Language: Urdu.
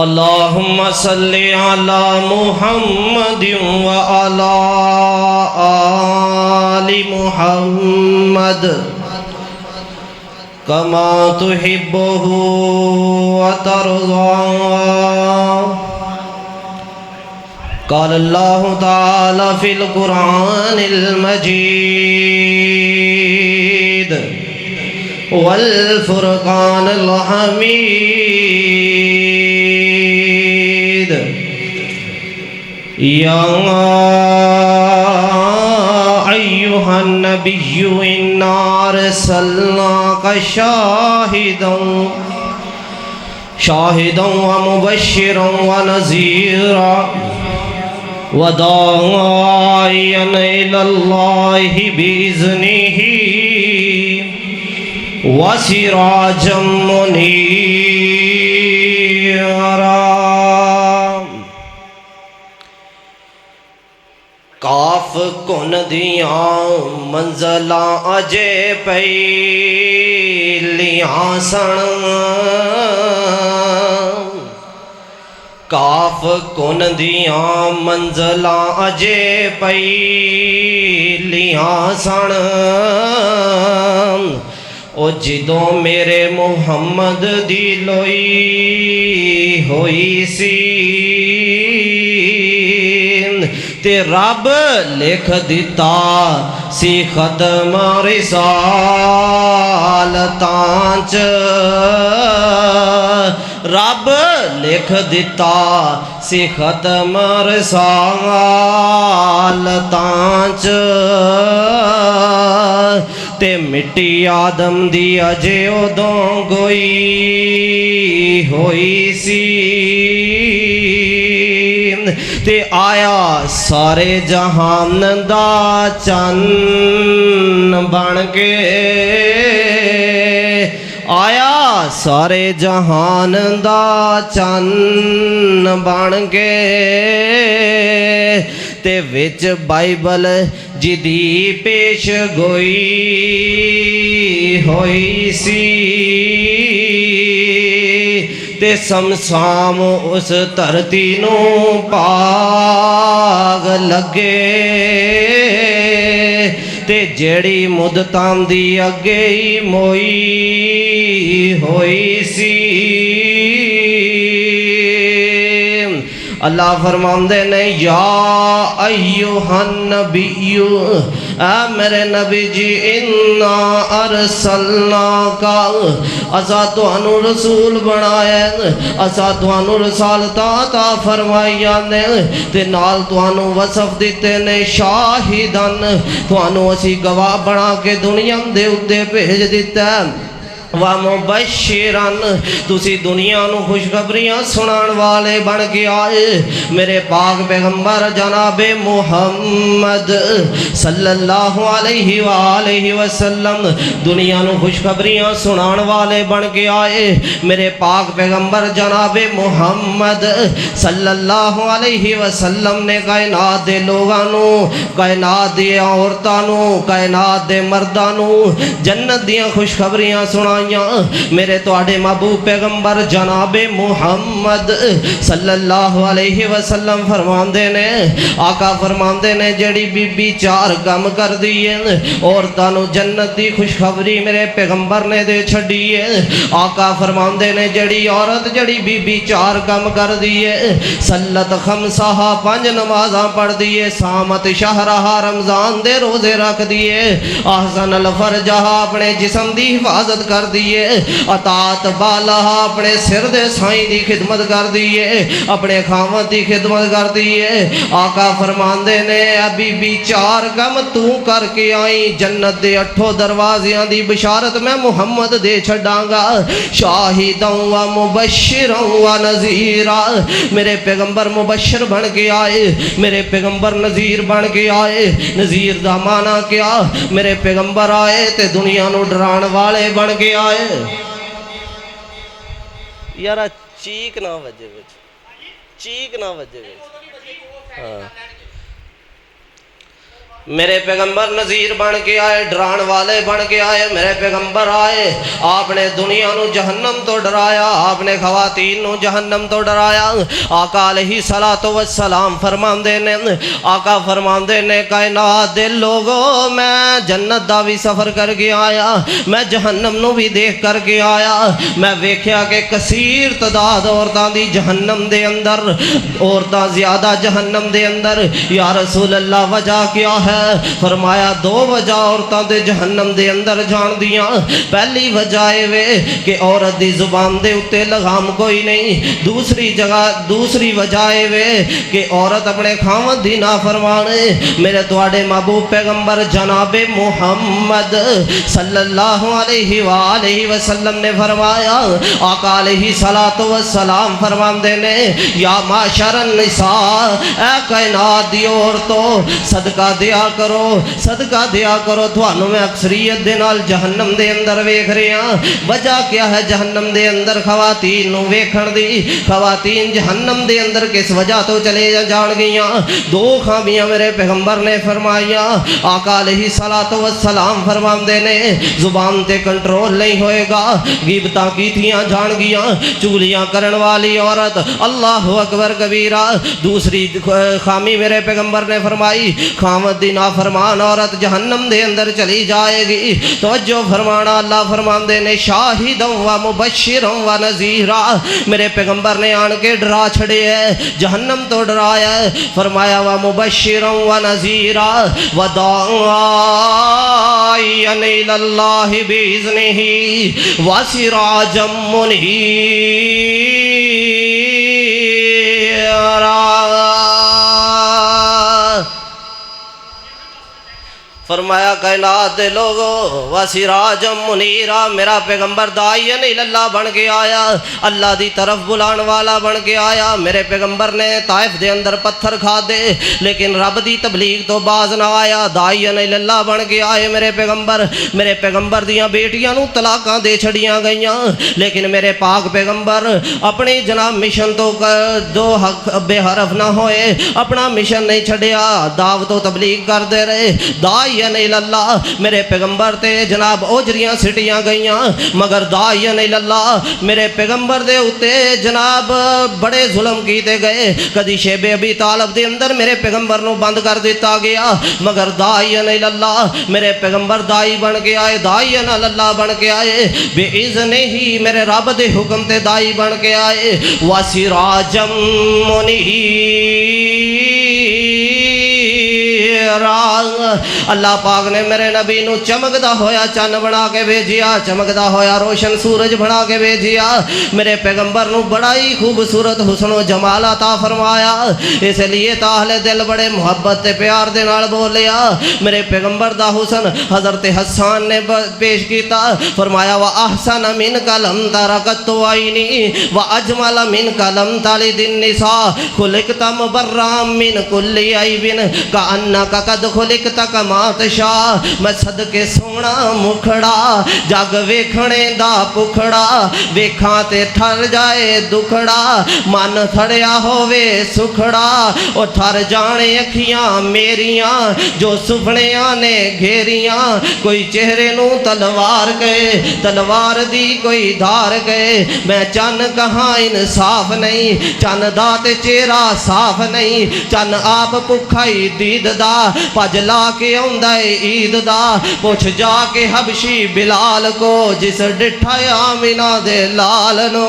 اللہم صلی علی محمد وعلی آل محمد کما تحبہ وترضى. قال اللہ تعالی فی القرآن المجید والفرقان الحمید. یا ایہا النبی انا ارسلناک شاہدا ومبشرا ونذیرا وداعیا الی اللہ بإذنہ وسراجا منیرا. کاف کن دیاں منزلاں اجے پہلیاں سن. کاف کن دیاں منزلاں اجے پہلیاں سن. او جدوں میرے محمد دی لوئی ہوئی سی تے رب لکھ دیتا سی ختم رسالتاں چ. رب لکھ دیتا سی ختم رسالتاں چ. تے مٹی آدم دی اجے ادوں گوئی ہوئی سی تے آیا سارے جہان دا چن بن کے. آیا سارے جہان دا چن بن کے تے وچ بائبل جدی پیش گوئی ہوئی سی تے سمسام اس دھرتی نو پاگ لگے تے جیڑی مدتاں دی اگے ہی موئی ہوئی سی. اللہ فرماندے نے یا ایہا النبی اے میرے نبی جی انا ارسلناک اسا تانوں رسول بنایا اسا تانوں رسالتاں عطا فرمائیاں نے تے نال تانوں وصف دتے نے شاہدن تانوں اسی گواہ بنا کے دنیا دے اوتے بھیج دتا ہے. وَمُبَشِّرًا تُسی دنیا نو خوشخبریاں سنان والے بن کے آئے. میرے پاک پیغمبر جناب محمد صلی اللہ علیہ وآلہ وسلم دنیا نو خوشخبریاں سنان والے بن کے آئے. میرے پاک پیغمبر جناب محمد صلی اللہ علیہ وسلم نے کائنات دے لوگانو کائنات دے عورتانو کائنات دے مردانو جنت دیاں خوشخبریاں سنائیں. میرے توڑے محبوب پیغمبر جناب محمد صلی اللہ علیہ وسلم فرماندے نے آقا فرماندے نے جڑی بی بی چار کم کر دیئے عورتانو جنت دی خوشخبری میرے پیغمبر نے دے چھڑیے. آقا فرماندے نے جڑی عورت جڑی بی بی چار کم کر دیئے صلت خمسہا 5 نمازاں پڑھ دیئے سامت شہرہا رمضان دے روزے رکھ دیئے احسن الفرجہا اپنے جسم دی حفاظت کر دیئے اطاعت بالہا اپنے سر دے سائیں دی خدمت کر دیئے اپنے خامت دی خدمت کر دیئے. آقا فرماندے نے ابھی بھی 4 کم تو کر کے آئیں جنت دے 8 دروازیاں دی بشارت میں محمد دے چھڑاں گا. شاہداں و مبشراں و نذیرا میرے پیغمبر مبشر بن کے آئے میرے پیغمبر نذیر بن کے آئے. نذیر دا معنی کیا میرے پیغمبر آئے تے دنیا نو ڈران والے بن کے آئے. یارا چیک نہ وجے بچ چیک نہ وجے بچ. میرے پیغمبر نذیر بن کے آئے، ڈران والے بن کے آئے، میرے پیغمبر آئے، آپ نے دنیا نو جہنم تو ڈرایا، آپ نے خواتین نو جہنم تو ڈرایا۔ آقا علیہ الصلوۃ والسلام فرماندے نے، آقا فرماندے نے کائنات دے لوگو میں جنت دا بھی سفر کر کے آیا، میں جہنم نو بھی دیکھ کر کے آیا، میں ویکھیا کہ کثیر تعداد عورتاں دی جہنم دے اندر، عورتاں زیادہ جہنم دے اندر۔ یا رسول اللہ وجہ کیا ہے؟ فرمایا دو وجہ عورتاں دے جہنم دے اندر جان دیاں۔ پہلی وجہ اے وے کہ عورت دی زبان دے اتے لگام کوئی نہیں، دوسری وجہ اے وے کہ عورت اپنے خاوند دی نافرمان ہے۔ میرے تواڈے محبوب پیغمبر جناب محمد صلی اللہ علیہ وآلہ وسلم نے فرمایا، آقا علیہ الصلوۃ والسلام فرماندے نے، یا معاشر النساء، اے کائنات دی عورتوں صدقہ دیا کرو، صدقہ دیا کرو۔ تھانوں میں اکثریت دے نال جہنم دے اندر ویکھ رہے ہاں۔ وجہ کیا ہے جہنم دے اندر خواتین نو ویکھن دی؟ خواتین جہنم دے اندر کس وجہ تو چلے جان گئیاں؟ دو خامیاں میرے پیغمبر نے فرمائیاں۔ آقا علیہ الصلوۃ والسلام فرماندے نے، زبان تے کنٹرول نہیں ہوئے گا، غیبتاں کیتیاں جان گیاں، چگلیاں کرن والی عورت، اللہ اکبر کبیرہ۔ دوسری خامی میرے پیغمبر نے فرمائی، خاوند دی نافرمان عورت جہنم دے اندر چلی جائے گی۔ توجہ فرمانا، اللہ فرماندے نے، شاہداً و مبشراً و نذیرا، میرے پیغمبر نے آن کے ڈرا چھڑے ہے، جہنم تو ڈرایا ہے۔ فرمایا و مبشراً و نذیرا و داعیاً الی اللہ باذنہ و سراجا منیرا۔ فرمایا کائنات دے لوگو وسراج منیرا، میرا پیغمبر داعیاً الی اللہ بن کے آیا، اللہ دی طرف بلان والا بن کے آیا۔ میرے پیغمبر نے طائف دے اندر پتھر کھا دے لیکن رب دی تبلیغ تو باز نہ آیا، داعیاً الی اللہ بن کے آئے میرے پیغمبر دیاں بیٹیاں نو طلاقاں دے چھڑیاں گئیاں، لیکن میرے پاک پیغمبر اپنی جناب مشن تو دو حق بے حرف نہ ہوئے، اپنا مشن نہیں چھڑیا، دعوت و تبلیغ کرتے رہے۔ داعیاً الی اللہ، میرے پیغمبر تے جناب اوجریاں سٹیاں گئیاں، مگر داعیاً الی اللہ میرے پیغمبر دے اتے جناب بڑے ظلم کیتے گئے۔ کدی شیب ابی طالب دے اندر میرے پیغمبر نو بند کر دیتا گیا، مگر داعیاً الی اللہ میرے پیغمبر داعی بن کے آئے، داعیاً الی اللہ بن کے آئے، بے اذن ہی میرے رب دے حکم تے داعی بن کے آئے۔ وسراجا منیرا، اللہ پاک نے میرے نبی نو چمکدا ہویا چن بنا کے بھیجیا، چمکدا ہویا روشن سورج بنا کے بھیجیا۔ میرے پیغمبر نو بڑا ہی خوبصورت حسن و جمال عطا فرمایا، اس لیے تا اہل دل بڑے محبت تے پیار دے نال بولیا۔ میرے پیغمبر دا حسن حضرت حسان نے پیش کیتا، فرمایا وَأَحْسَنَ مِنْكَ لَمْ تَرَ قَطُّ عَيْنِي وَأَجْمَلَ مِنْكَ لَمْ تَلِدِ النِّسَاءُ خُلِقْتَ مُبَرًّا مِنْ كُلِّ عَيْبٍ كَأَنَّكَ قَدْ خُلِقْتَ كَمَا تَشَاءُ۔ میں صدقے سونا مکھڑا، جگ ویکھنے دا پکھڑا، ویکھاں تے ٹھر جائے دکھڑا، من تھڑیا ہووے سکھڑا، او ٹھر جانے اکھیاں میریاں جو سپنیاں نے گھیریاں۔ کوئی چہرے نو تلوار کہے، تلوار دی کوئی دھار کہے، میں چن کہاں انصاف نہیں، چن دا تے چہرہ صاف نہیں، چن آپ پکھائی دید دا، پج لا کے آندا اے عید دا، پوچھ جا کے حبشی بلال کو، جس ڈٹھا آمینہ دے لال نو۔